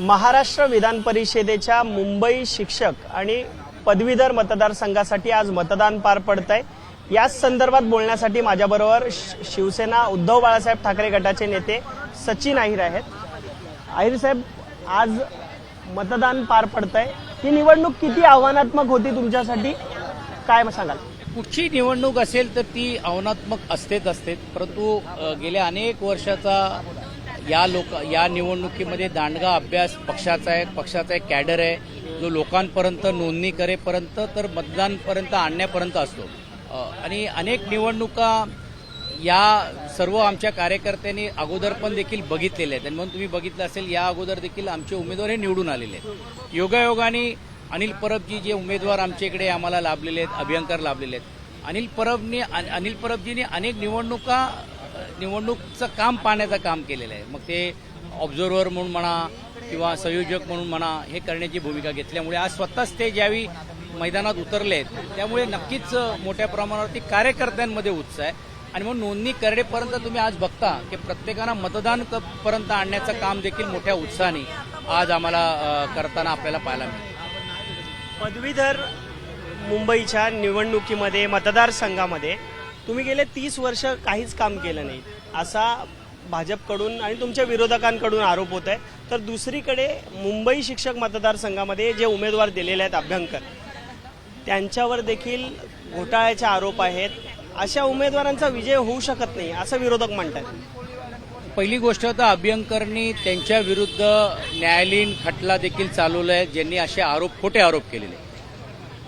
महाराष्ट्र विधान परिषदेच्या मुंबई शिक्षक आणि पदवीधर मतदारसंघासाठी आज मतदान पार पडतंय। याच संदर्भात बोलण्यासाठी माझ्याबरोबर शिवसेना उद्धव बाळासाहेब ठाकरे गटाचे नेते सचिन अहिर आहेत। अहिर साहेब, आज मतदान पार पडतंय, ही निवडणूक किती आव्हानात्मक होती तुमच्यासाठी, काय सांगाल? कुठची निवडणूक असेल तर ती आव्हानात्मक असते, परंतु गेल्या अनेक वर्षाचा या निवडणुकीमध्ये दांडगा अभ्यास पक्षाचा एक कॅडर आहे जो लोकांपर्यंत नोंदणी करेपर्यंत तर मतदानपर्यंत आणण्यापर्यंत असतो। आणि अनेक निवडणुका या सर्व आमच्या कार्यकर्त्यांनी अगोदर पण देखील बघितलेल्या आहेत आणि म्हणून तुम्ही बघितलं असेल या अगोदर देखील आमचे उमेदवार हे निवडून आलेले आहेत। योगायोगाने अनिल परबजी जे उमेदवार आमच्या इकडे आम्हाला लाभलेले आहेत, अभियंकर लाभलेले आहेत। अनिल परबजींनी अनेक निवडणूकचं काम पाहण्याचं काम केलेलं आहे। मग ते ऑब्झर्व्हर म्हणून म्हणा किंवा संयोजक म्हणून म्हणा हे करण्याची भूमिका घेतल्यामुळे आज स्वतःच ते ज्यावेळी मैदानात उतरले आहेत त्यामुळे नक्कीच मोठ्या प्रमाणावरती कार्यकर्त्यांमध्ये उत्साह आहे। आणि म्हणून नोंदणी करेपर्यंत तुम्ही आज बघता की प्रत्येकानं मतदान पर्यंत आणण्याचं काम देखील मोठ्या उत्साहाने आज आम्हाला करताना आपल्याला पाहायला मिळतं। पदवीधर मुंबईच्या निवडणुकीमध्ये मतदारसंघामध्ये तुम्ही गेले 30 वर्ष काहीच काम केलं नाही असा भाजपकडून आणि तुमच्या विरोधकांकडून आरोप होत आहे। तर दुसरीकडे मुंबई शिक्षक मतदारसंघामध्ये जे उमेदवार दिलेले आहेत अभ्यंकर, त्यांच्यावर देखील घोटाळ्याचे आरोप आहेत। अशा उमेदवारांचा विजय होऊ शकत नाही असं विरोधक म्हणतात। पहिली गोष्ट तर अभ्यंकरनी त्यांच्या विरुद्ध न्यायालयीन खटला देखील चालवला आहे, ज्यांनी असे खोटे आरोप केलेले।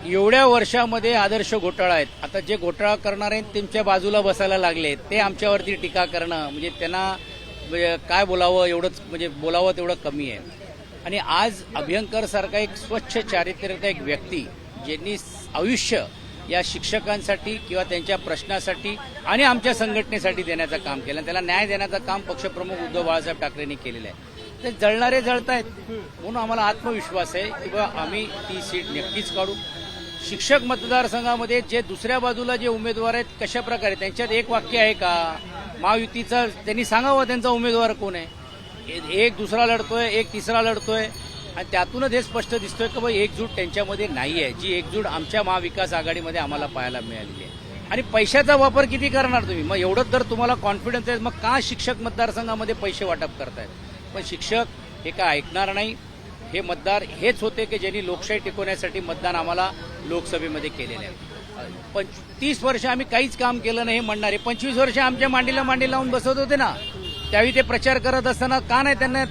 एवढ्या वर्षामध्ये आदर्श घोटाळा आहेत, आता जे घोटाळा करणारे त्यांच्या बाजूला बसायला लागले ते आमच्यावरती टीका करणं म्हणजे त्यांना काय बोलावं एवढंच, म्हणजे बोलावं तेवढं कमी आहे। आणि आज अभ्यंकर सारखा एक स्वच्छ चारित्र्याचा एक व्यक्ती ज्यांनी आयुष्य या शिक्षकांसाठी किंवा त्यांच्या प्रश्नासाठी आणि आमच्या संघटनेसाठी देण्याचं काम केलं, त्याला न्याय देण्याचं काम पक्षप्रमुख उद्धव बाळासाहेब ठाकरेंनी केलेलं आहे। ते जळणारे जळतायत म्हणून आम्हाला आत्मविश्वास आहे की बाबा आम्ही ती सीट नक्कीच काढू। शिक्षक मतदारसंघामध्ये जे दुसऱ्या बाजूला जे उमेदवार आहेत कशा प्रकारे त्यांच्यात एक वाक्य आहे का महायुतीचं, त्यांनी सांगावं त्यांचा उमेदवार कोण आहे। एक दुसरा लढतोय, एक तिसरा लढतोय आणि त्यातूनच हे स्पष्ट दिसतोय की बाबा एकजूट त्यांच्यामध्ये नाही आहे, जी एकजूट आमच्या महाविकास आघाडीमध्ये आम्हाला पाहायला मिळालेली आहे। आणि पैशाचा वापर किती करणार तुम्ही? मग एवढंच जर तुम्हाला कॉन्फिडन्स आहे मग का शिक्षक मतदारसंघामध्ये पैसे वाटप करतायत? पण शिक्षक हे काय ऐकणार नाही। हे मतदार हेच होते की ज्यांनी लोकशाही टिकवण्यासाठी मतदान आम्हाला लोकसभेमध्ये केलेलं आहे। 30 वर्ष आम्ही काहीच काम केलं नाही हे म्हणणारे 25 वर्ष आमच्या मांडीला मांडी लावून बसत होते ना, त्यावेळी ते प्रचार करत असताना का नाही त्यांना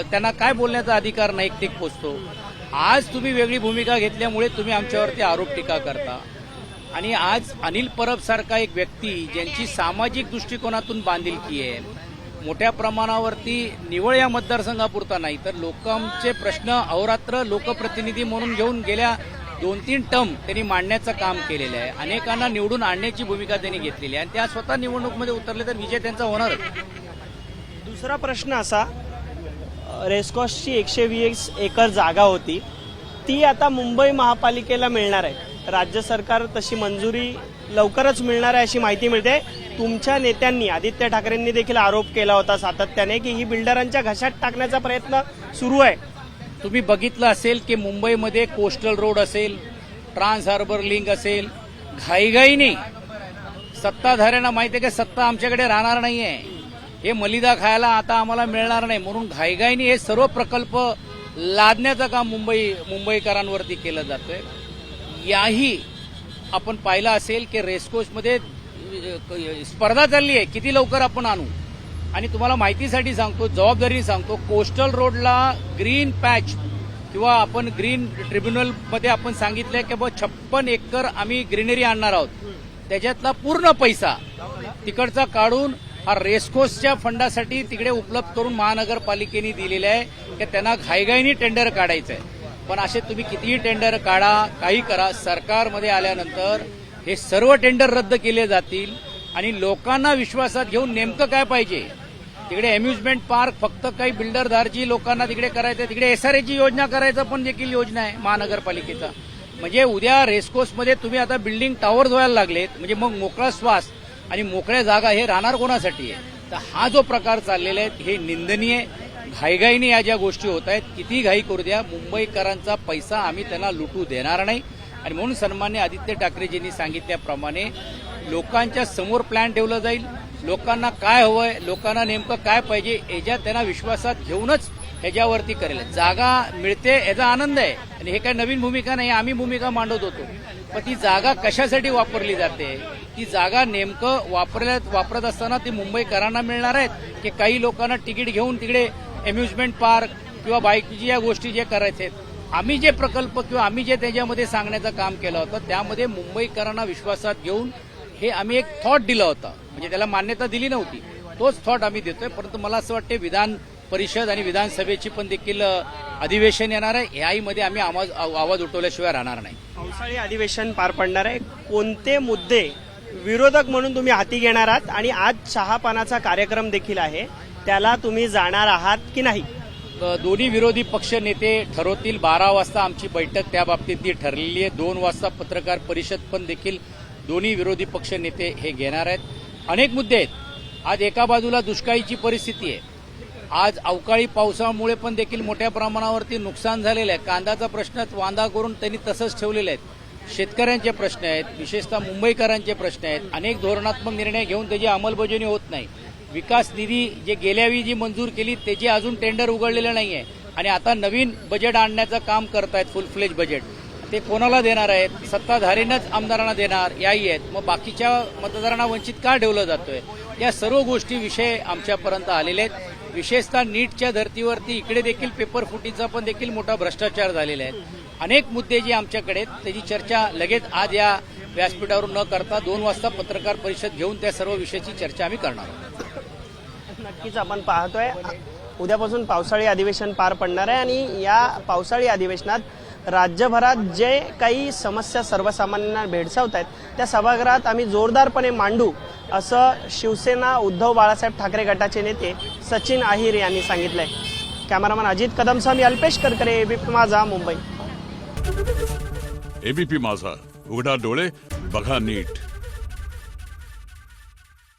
त्यांना काय बोलण्याचा अधिकार नाही ठीक पोचतो? आज तुम्ही वेगळी भूमिका घेतल्यामुळे तुम्ही आमच्यावरती आरोप टीका करता। आणि आज अनिल परब सारखा एक व्यक्ती ज्यांची सामाजिक दृष्टिकोनातून बांधिलकी आहे, मोठ्या प्रमाणावरती निवळ या मतदारसंघापुरता नाही तर लोकांचे प्रश्न अहोरात्र लोकप्रतिनिधी म्हणून घेऊन गेल्या 2-3 टर्म त्यांनी मांडण्याचं काम केलेलं आहे। अनेकांना निवडून आणण्याची भूमिका त्यांनी घेतलेली आहे आणि त्या स्वतः निवडणूकमध्ये उतरले तर विजय त्यांचा होणार। दुसरा प्रश्न असा, रेसकोर्सची 120 एकर जागा होती ती आता मुंबई महापालिकेला मिळणार आहे। राज्य सरकार तशी मंजुरी लवकरच मिळणार आहे अशी माहिती मिळते। तुमच्या नेत्यांनी आदित्य ठाकरेंनी देखील आरोप केला होता सातत्याने की ही बिल्डरांच्या घशात टाकण्याचा प्रयत्न सुरू आहे। तुम्ही बघितलं असेल की मुंबईमध्ये कोस्टल रोड असेल, ट्रान्स हार्बर लिंक असेल, घाईघाईने सत्ताधाऱ्यांना माहिती आहे की सत्ता आमच्याकडे राहणार नाहीये, हे मलिदा खायला आता आम्हाला मिळणार नाही म्हणून घाईघाईने हे सर्व प्रकल्प लादण्याचं काम मुंबईकरांवरती केलं जातंय। याही आपण पाहिलं असेल की रेसकोर्समध्ये स्पर्धा चालली आहे किती लवकर आपण आणू। आणि तुम्हाला माहितीसाठी सांगतो, जबाबदारीने सांगतो, कोस्टल रोडला ग्रीन पॅच किंवा आपण ग्रीन ट्रिब्युनलमध्ये आपण सांगितलंय की 56 एकर आम्ही ग्रीनरी आणणार आहोत, त्याच्यातला पूर्ण पैसा तिकडचा काढून हा रेसकोर्सच्या फंडासाठी तिकडे उपलब्ध करून महानगरपालिकेने दिलेला आहे की त्यांना घाईघाईने टेंडर काढायचं आहे। पण असे तुम्ही कितीही टेंडर काढा, काही करा, सरकारमध्ये आल्यानंतर हे सर्व टेंडर रद्द केले जातील आणि लोकांना विश्वासात घेऊन नेमकं काय पाहिजे तिकडे अम्युजमेंट पार्क फक्त काही बिल्डरदारची लोकांना तिकडे करायचं, तिकडे SRAची योजना करायचं पण देखील योजना आहे महानगरपालिकेचा। म्हणजे उद्या रेसकोर्समध्ये तुम्ही आता बिल्डिंग टावर्स व्हायला लागलेत म्हणजे मग मोकळा श्वास आणि मोकळ्या जागा हे राहणार कोणासाठी आहे? तर हा जो प्रकार चाललेला आहे हे निंदनीय, घाईघाईने या ज्या गोष्टी होत आहेत, किती घाई करू द्या, मुंबईकरांचा पैसा आम्ही त्यांना लुटू देणार नाही. आणि म्हणून सन्मान्य आदित्य ठाकरेजींनी सांगितल्याप्रमाणे लोकांच्या समोर प्लॅन ठेवला जाईल. लोकांना काय हवंय, लोकांना नेमकं काय पाहिजे, याच्यात त्यांना विश्वासात घेऊनच ह्याच्यावरती करेल. जागा मिळते याचा आनंद आहे आणि हे काय नवीन भूमिका नाही, आम्ही भूमिका मांडत होतो. पण ती जागा कशासाठी वापरली जाते, ती जागा नेमकं वापरत असताना ती मुंबईकरांना मिळणार आहेत की काही लोकांना तिकीट घेऊन तिकडे अम्युजमेंट पार्क किंवा बाईकची या गोष्टी जे करायचे आहेत. आम्ही जे प्रकल्प किंवा आम्ही जे त्याच्यामध्ये सांगण्याचं काम केलं होतं त्यामध्ये मुंबईकरांना विश्वासात घेऊन हे आम्ही एक थॉट दिला होता, म्हणजे त्याला मान्यता दिली नव्हती, तोच थॉट आम्ही देतोय. परंतु मला असं वाटतं विधान परिषद आणि विधानसभेची पण देखील अधिवेशन येणार आहे, याहीमध्ये आम्ही आवाज उठवल्याशिवाय राहणार नाही. पावसाळी अधिवेशन पार पडणार आहे, कोणते मुद्दे विरोधक म्हणून तुम्ही हाती घेणार आहात आणि आज चहापानाचा कार्यक्रम देखील आहे त्याला तुम्ही जाणार आहात की नाही? दोन्ही विरोधी पक्ष नेते ठरवतील. 12 वाजता आमची बैठक त्या बाबतीतली ठरलेली आहे. 2 वाजता पत्रकार परिषद पण देखील दोन्ही विरोधी पक्ष नेते हे घेणार आहेत. अनेक मुद्दे आहेत. आज एका बाजूला दुष्काळीची परिस्थिती आहे, आज अवकाळी पावसामुळे पण देखील मोठ्या प्रमाणावरती नुकसान झालेलं आहे. कांद्याचा प्रश्न वांदा करून त्यांनी तसंच ठेवलेले आहेत. शेतकऱ्यांचे प्रश्न आहेत, विशेषतः मुंबईकरांचे प्रश्न आहेत. अनेक धोरणात्मक निर्णय घेऊन त्याची अंमलबजावणी होत नाही. विकास निधी जे गेल्यावेळी जी मंजूर केली त्याची अजून टेंडर उघडलेलं नाहीये आणि आता नवीन बजेट आणण्याचं काम करतायत, फुल फ्लेज बजेट. ते कोणाला देणार आहेत? सत्ताधारीनंच आमदारांना देणार, याही आहेत. मग बाकीच्या मतदारांना वंचित का ठेवलं जातोय? या सर्व गोष्टी विषय आमच्यापर्यंत आलेले आहेत. विशेषतः नीटच्या धर्तीवरती इकडे देखील पेपर फुटीचा पण देखील मोठा भ्रष्टाचार झालेला आहे. अनेक मुद्दे जे आमच्याकडे आहेत त्याची चर्चा लगेच आज या व्यासपीठावरून न करता 2 वाजता पत्रकार परिषद घेऊन त्या सर्व विषयाची चर्चा आम्ही करणार आहोत. नक्कीच आपण पाहतोय उद्यापासून पावसाळी अधिवेशन पार पडणार आहे आणि या पावसाळी अधिवेशनात राज्यभरात जे काही समस्या सर्वसामान्यांना भेडसावत आहेत त्या सभागृहात आम्ही जोरदारपणे मांडू असं शिवसेना उद्धव बाळासाहेब ठाकरे गटाचे नेते सचिन अहिर यांनी सांगितलंय. कॅमेरामन अजित कदमसह मी अल्पेश करकरे, एबीपी माझा, मुंबई. एबीपी माझा, उघडा डोळे बघा नीट.